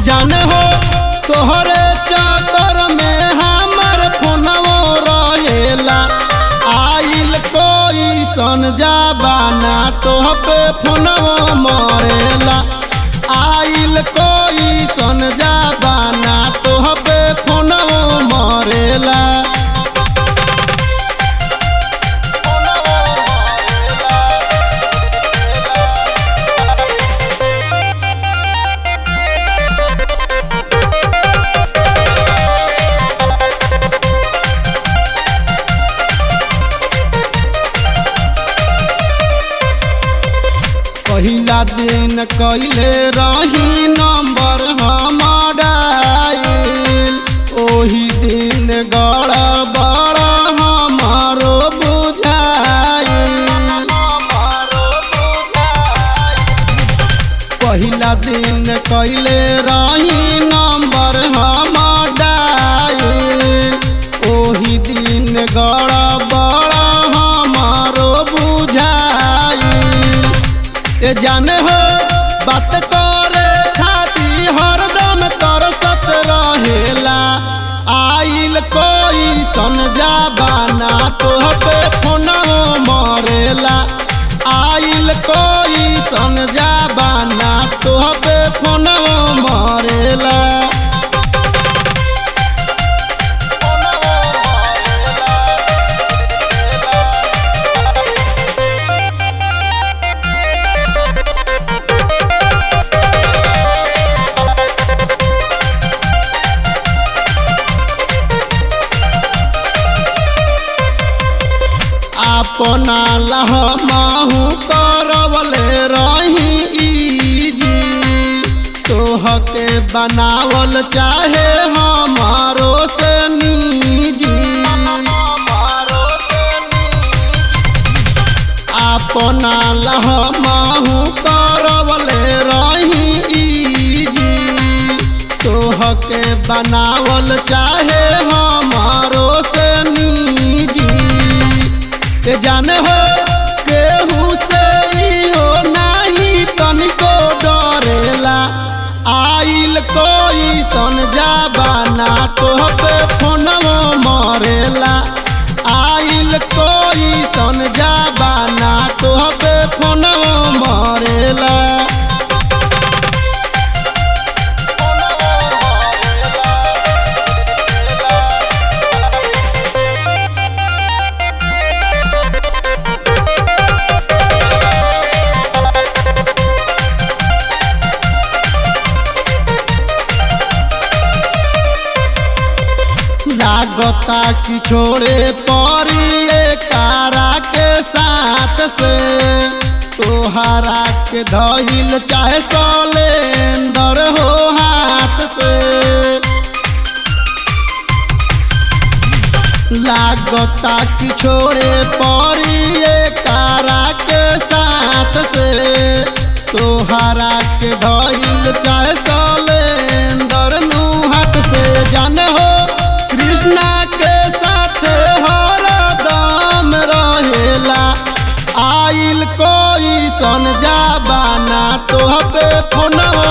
जाने हो तोहरे चक्कर में हमर फोनवो रहेला। आइल कोई सन जबाना तोह पे फोनवो मरेला। आइल कोई सन जबाना तोह पे फोनवो मरेला। पहिला दिन कैले रही नंबर हमर आइल। ओही दिन गड़बड़ हमारो बुझाइल। पहिला दिन कैले रही नंबर हमर आइल। ओही दिन गड़बड़ हमारो बुझाइल। जाने हो बात करे खाती हरदम तरसत रहेला। आइल कोई सन जबाना तोह पे फोनवो मरेला। आइल कोई सन जबाना तोह पे फोनवो मरेला। अपना लहमाहू करवले रही इजी। तोह के बनावल चाहे हमारो से निजी। अपना लहमाहू करवले रही इजी। तोह के बनावल चाहे हमारो से निजी। जाने हो केहू से हो नहीं तनिको डरेला। आइल कोई सन जबाना तोह पे फोनवो मरेला। आइल कोई सन जबाना तोह पे फोनवो मरेला। लागता कि छोड़े पड़ी कारा के साथ से। तोहरा के धइल चाहे सलेंदर हो हाथ से। लागता कि छोड़े पड़ी कारा के साथ से। तोहरा के धइल चाहे सलेंदर नु हाथ से। जाने हो कृष्णा के साथ हरदम रहेला। आइल कोई सन जबाना तोह पे फोनवो